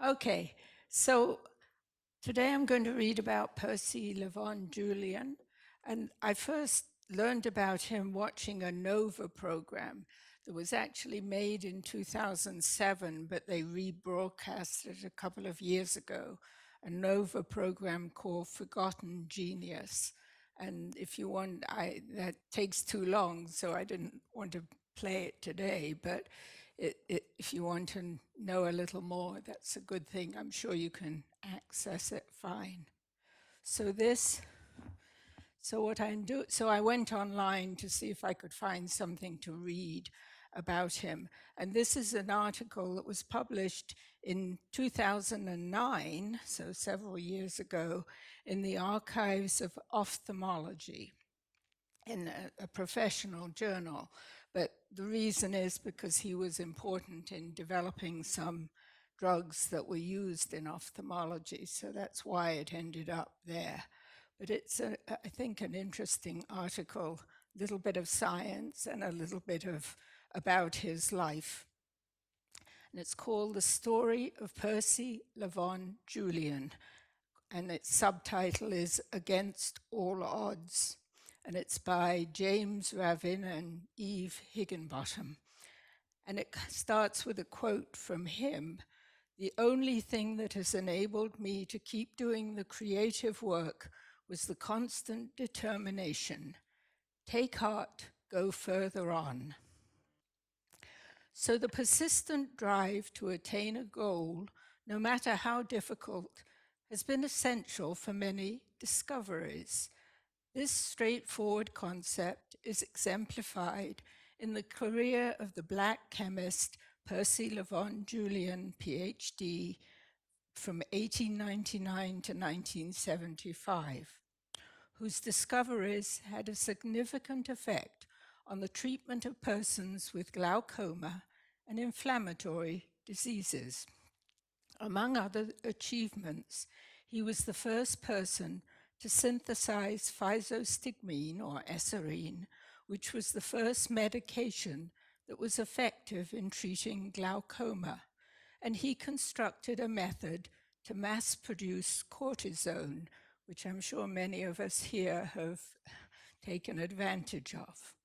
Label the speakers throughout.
Speaker 1: Okay, so today I'm going to read about Percy Levon Julian, and I first learned about him watching a NOVA program that was actually made in 2007, but they rebroadcast it a couple of years ago, a NOVA program called Forgotten Genius. And if you want, that takes too long, so I didn't want to play it today, but if you want to know a little more, that's a good thing. I'm sure you can access it fine. So so I went online to see if I could find something to read about him. And this is an article that was published in 2009, so several years ago, in the Archives of Ophthalmology, in a professional journal. But the reason is because he was important in developing some drugs that were used in ophthalmology. So that's why it ended up there. But it's, I think, an interesting article, a little bit of science and a little bit of about his life. And it's called The Story of Percy Levon Julian. And its subtitle is Against All Odds. And it's by James Ravin and Eve Higginbottom. And it starts with a quote from him: "The only thing that has enabled me to keep doing the creative work was the constant determination. Take heart, go further on." So the persistent drive to attain a goal, no matter how difficult, has been essential for many discoveries. This straightforward concept is exemplified in the career of the Black chemist Percy Levon Julian, PhD, from 1899 to 1975, whose discoveries had a significant effect on the treatment of persons with glaucoma and inflammatory diseases. Among other achievements, he was the first person to synthesize physostigmine, or eserine, which was the first medication that was effective in treating glaucoma, and he constructed a method to mass produce cortisone, which I'm sure many of us here have taken advantage of.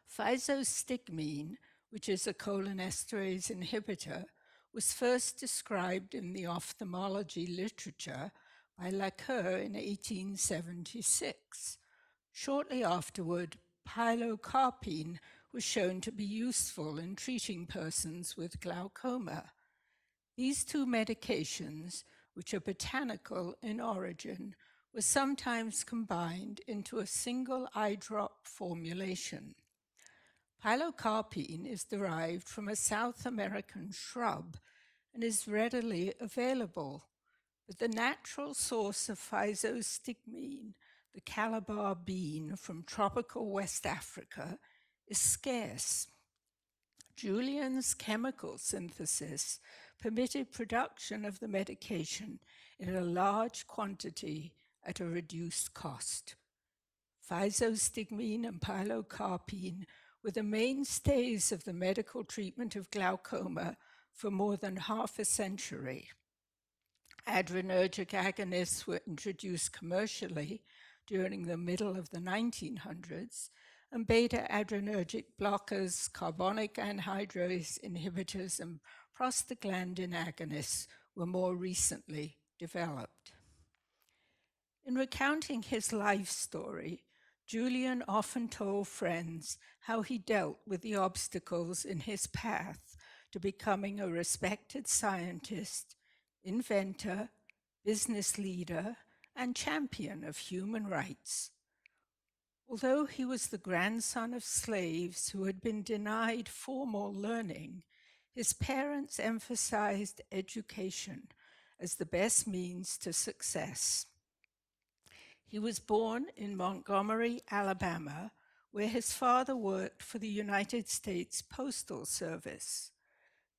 Speaker 1: Physostigmine, which is a cholinesterase inhibitor, was first described in the ophthalmology literature by Lacour in 1876. Shortly afterward, pilocarpine was shown to be useful in treating persons with glaucoma. These two medications, which are botanical in origin, were sometimes combined into a single eye drop formulation. Pilocarpine is derived from a South American shrub and is readily available, but the natural source of physostigmine, the Calabar bean from tropical West Africa, is scarce. Julian's chemical synthesis permitted production of the medication in a large quantity at a reduced cost. Physostigmine and pilocarpine were the mainstays of the medical treatment of glaucoma for more than half a century. Adrenergic agonists were introduced commercially during the middle of the 1900s, and beta-adrenergic blockers, carbonic anhydrase inhibitors, and prostaglandin agonists were more recently developed. In recounting his life story, Julian often told friends how he dealt with the obstacles in his path to becoming a respected scientist, inventor, business leader, and champion of human rights. Although he was the grandson of slaves who had been denied formal learning, his parents emphasized education as the best means to success. He was born in Montgomery, Alabama, where his father worked for the United States Postal Service.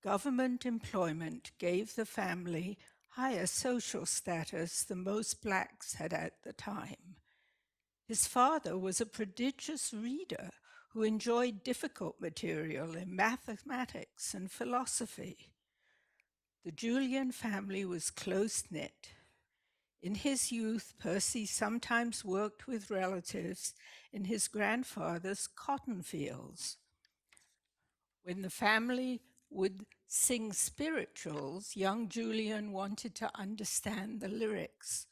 Speaker 1: Government employment gave the family higher social status than most blacks had at the time. His father was a prodigious reader who enjoyed difficult material in mathematics and philosophy. The Julian family was close-knit. In his youth, Percy sometimes worked with relatives in his grandfather's cotton fields. When the family would sing spirituals, young Julian wanted to understand the lyrics.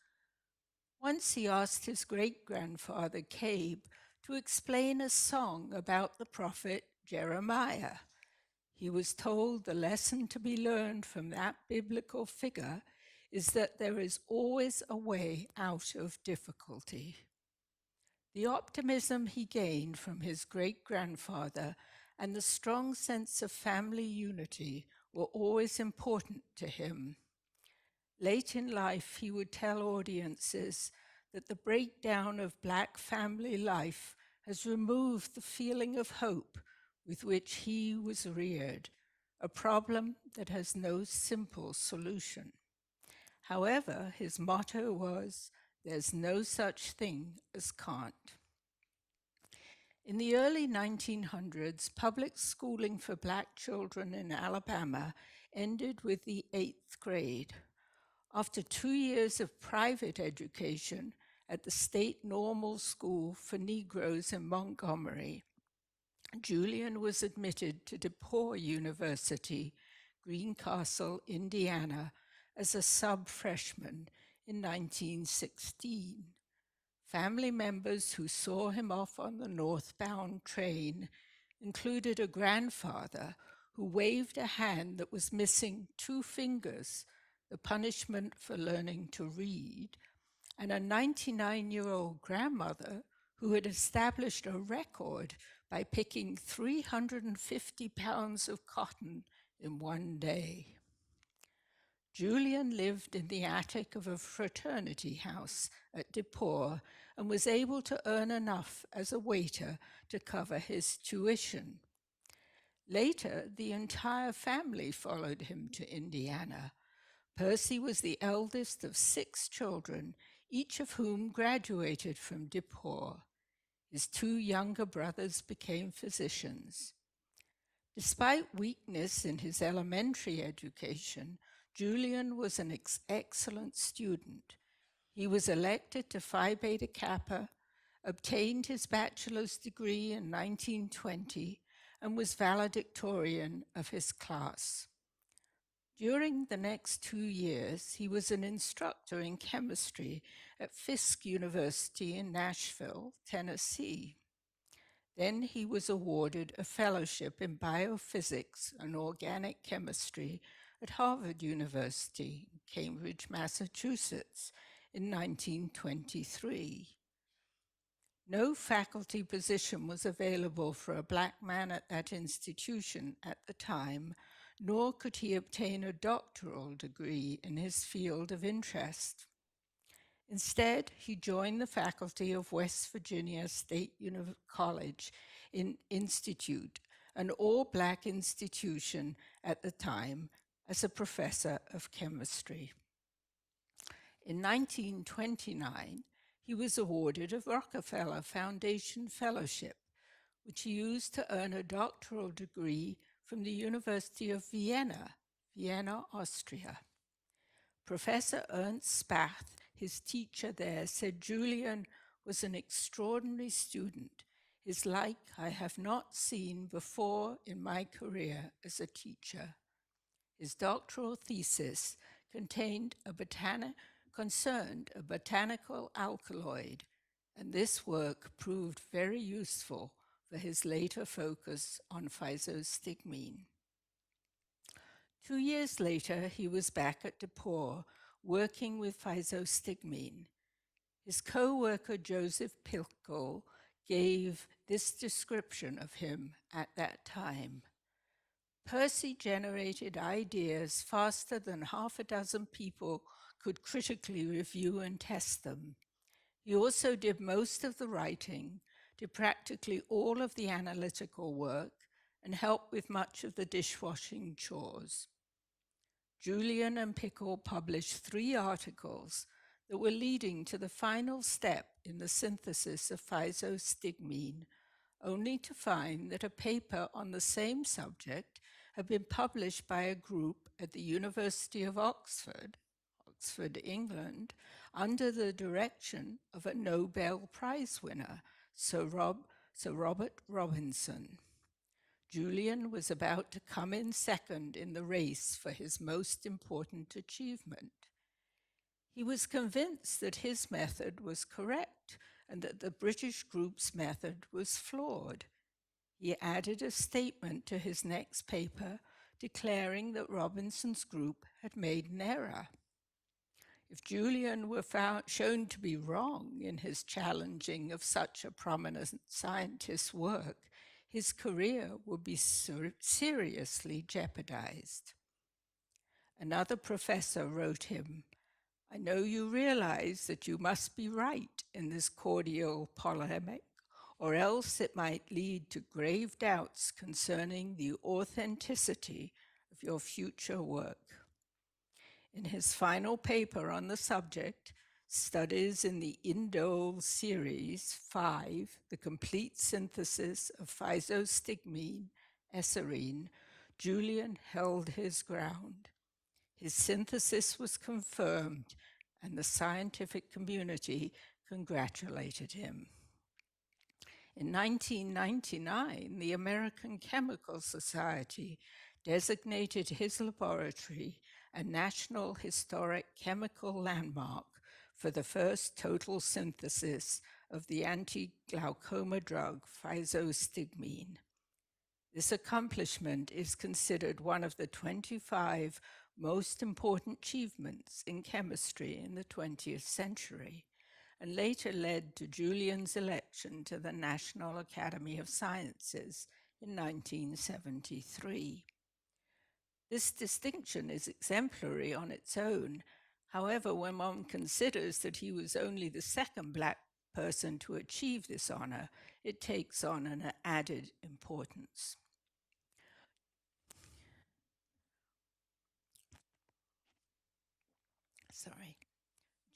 Speaker 1: Once he asked his great-grandfather, Cabe, to explain a song about the prophet Jeremiah. He was told the lesson to be learned from that biblical figure is that there is always a way out of difficulty. The optimism he gained from his great-grandfather and the strong sense of family unity were always important to him. Late in life, he would tell audiences that the breakdown of Black family life has removed the feeling of hope with which he was reared, a problem that has no simple solution. However, his motto was, "There's no such thing as can't." In the early 1900s, public schooling for Black children in Alabama ended with the 8th grade. After 2 years of private education at the State Normal School for Negroes in Montgomery, Julian was admitted to DePauw University, Greencastle, Indiana, as a sub-freshman in 1916. Family members who saw him off on the northbound train included a grandfather who waved a hand that was missing 2 fingers, the punishment for learning to read, and a 99-year-old grandmother who had established a record by picking 350 pounds of cotton in one day. Julian lived in the attic of a fraternity house at DePauw and was able to earn enough as a waiter to cover his tuition. Later, the entire family followed him to Indiana. Percy was the eldest of 6 children, each of whom graduated from DePauw. His 2 younger brothers became physicians. Despite weakness in his elementary education, Julian was an excellent student. He was elected to Phi Beta Kappa, obtained his bachelor's degree in 1920, and was valedictorian of his class. During the next 2 years, he was an instructor in chemistry at Fisk University in Nashville, Tennessee. Then he was awarded a fellowship in biophysics and organic chemistry at Harvard University, Cambridge, Massachusetts, in 1923. No faculty position was available for a Black man at that institution at the time, nor could he obtain a doctoral degree in his field of interest. Instead, he joined the faculty of West Virginia State College Institute, an all-Black institution at the time, as a professor of chemistry. In 1929, he was awarded a Rockefeller Foundation Fellowship, which he used to earn a doctoral degree from the University of Vienna, Austria. Professor Ernst Spath, his teacher there, said Julian was an extraordinary student, his like I have not seen before in my career as a teacher. His doctoral thesis concerned a botanical alkaloid, and this work proved very useful for his later focus on physostigmine. 2 years later, he was back at DePauw, working with physostigmine. His co-worker Joseph Pilko gave this description of him at that time. Percy generated ideas faster than half a dozen people could critically review and test them. He also did most of the writing, did practically all of the analytical work, and helped with much of the dishwashing chores. Julian and Pickle published 3 articles that were leading to the final step in the synthesis of physostigmine, only to find that a paper on the same subject had been published by a group at the University of Oxford, England, under the direction of a Nobel Prize winner, Sir Robert Robinson. Julian was about to come in second in the race for his most important achievement. He was convinced that his method was correct and that the British group's method was flawed. He added a statement to his next paper declaring that Robinson's group had made an error. If Julian were shown to be wrong in his challenging of such a prominent scientist's work, his career would be seriously jeopardized. Another professor wrote him, "I know you realize that you must be right in this cordial polemic, or else it might lead to grave doubts concerning the authenticity of your future work." In his final paper on the subject, Studies in the Indole Series 5, The Complete Synthesis of Physostigmine Eserine, Julian held his ground. His synthesis was confirmed, and the scientific community congratulated him. In 1999, the American Chemical Society designated his laboratory a National Historic Chemical Landmark for the first total synthesis of the anti-glaucoma drug physostigmine. This accomplishment is considered one of the 25 most important achievements in chemistry in the 20th century, and later led to Julian's election to the National Academy of Sciences in 1973. This distinction is exemplary on its own. However, when one considers that he was only the second Black person to achieve this honor, it takes on an added importance.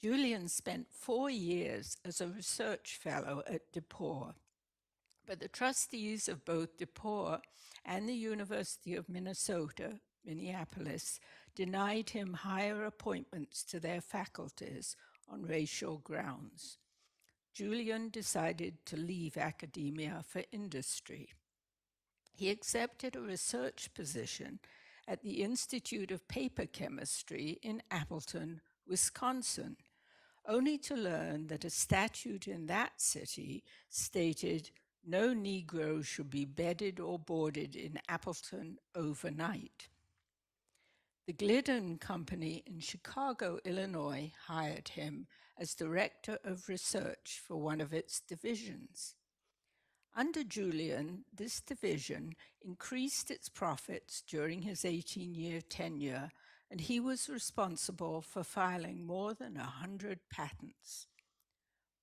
Speaker 1: Julian spent 4 years as a research fellow at DePauw, but the trustees of both DePauw and the University of Minnesota, Minneapolis, denied him higher appointments to their faculties on racial grounds. Julian decided to leave academia for industry. He accepted a research position at the Institute of Paper Chemistry in Appleton, Wisconsin, only to learn that a statute in that city stated no Negro should be bedded or boarded in Appleton overnight. The Glidden Company in Chicago, Illinois, hired him as director of research for one of its divisions. Under Julian, this division increased its profits during his 18-year tenure, and he was responsible for filing more than 100 patents.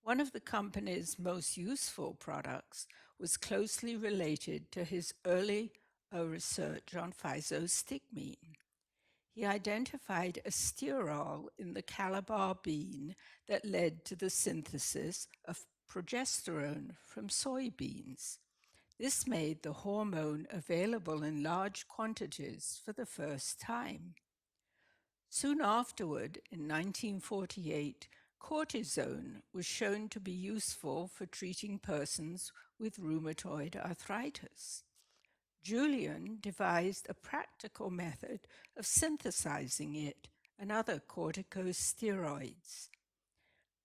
Speaker 1: One of the company's most useful products was closely related to his early research on physostigmine. He identified a sterol in the Calabar bean that led to the synthesis of progesterone from soybeans. This made the hormone available in large quantities for the first time. Soon afterward, in 1948, cortisone was shown to be useful for treating persons with rheumatoid arthritis. Julian devised a practical method of synthesizing it and other corticosteroids.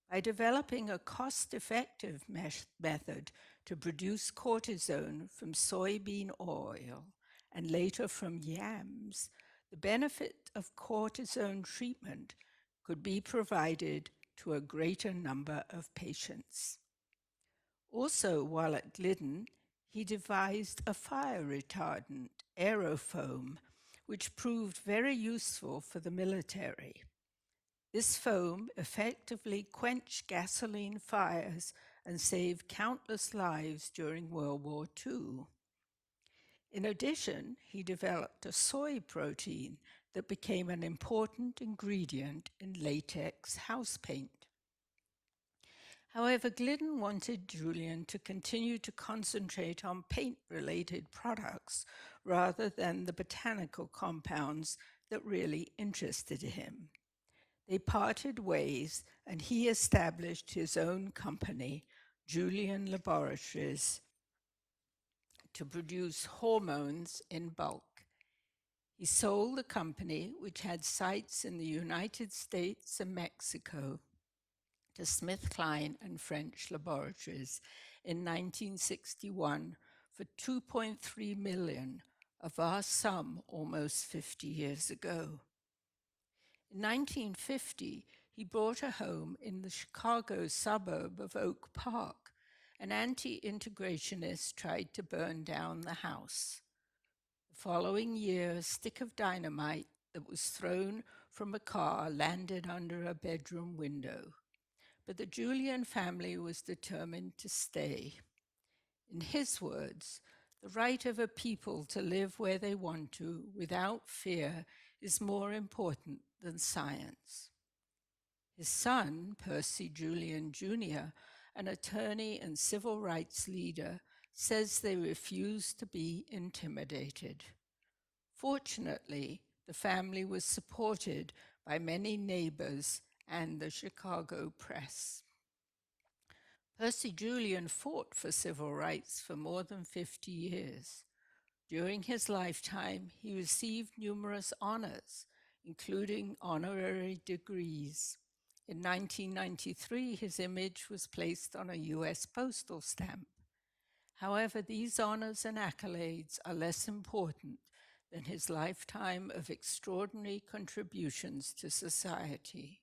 Speaker 1: By developing a cost-effective method to produce cortisone from soybean oil and later from yams, the benefit of cortisone treatment could be provided to a greater number of patients. Also, while at Glidden, he devised a fire retardant, aerofoam, which proved very useful for the military. This foam effectively quenched gasoline fires and saved countless lives during World War II. In addition, he developed a soy protein that became an important ingredient in latex house paint. However, Glidden wanted Julian to continue to concentrate on paint-related products rather than the botanical compounds that really interested him. They parted ways and he established his own company, Julian Laboratories, to produce hormones in bulk. He sold the company, which had sites in the United States and Mexico, to SmithKline and French Laboratories in 1961 for 2.3 million, a vast sum almost 50 years ago. In 1950, he bought a home in the Chicago suburb of Oak Park. An anti-integrationist tried to burn down the house. The following year, a stick of dynamite that was thrown from a car landed under a bedroom window. But the Julian family was determined to stay. In his words, the right of a people to live where they want to without fear is more important than science. His son, Percy Julian Jr., an attorney and civil rights leader, says they refused to be intimidated. Fortunately, the family was supported by many neighbors and the Chicago press. Percy Julian fought for civil rights for more than 50 years. During his lifetime, he received numerous honors, including honorary degrees. In 1993, his image was placed on a US postal stamp. However, these honors and accolades are less important than his lifetime of extraordinary contributions to society.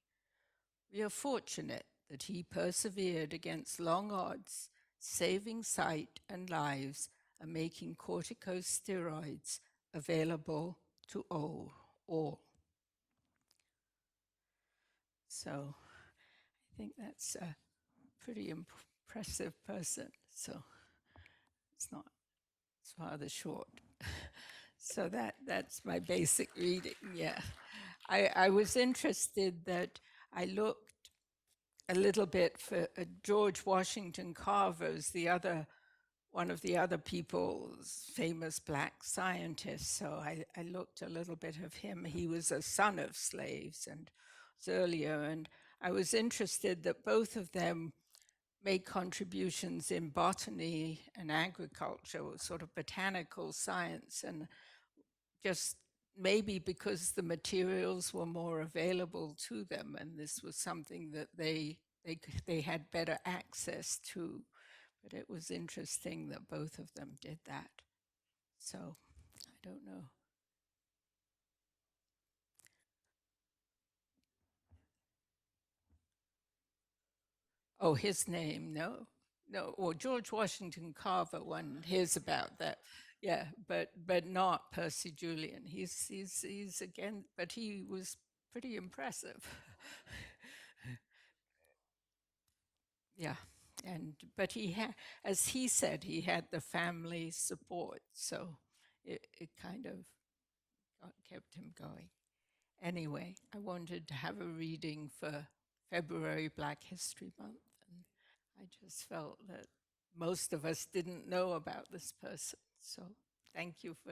Speaker 1: We are fortunate that he persevered against long odds, saving sight and lives and making corticosteroids available to all. So I think that's a pretty impressive person. So it's rather short. So that's my basic reading, yeah. I was interested that I looked a little bit for George Washington Carver's one of the other people's famous black scientists. So I looked a little bit of him. He was a son of slaves and was earlier, and I was interested that both of them made contributions in botany and agriculture, sort of botanical science, and just maybe because the materials were more available to them, and this was something that they had better access to. But it was interesting that both of them did that. So I don't know. Oh, his name, no, no. Or George Washington Carver one. Hears about that, yeah, but not Percy Julian. He's again, but he was pretty impressive. Yeah, and but he had, as he said, he had the family support, so it kind of kept him going. Anyway, I wanted to have a reading for February Black History Month, and I just felt that most of us didn't know about this person. So thank you for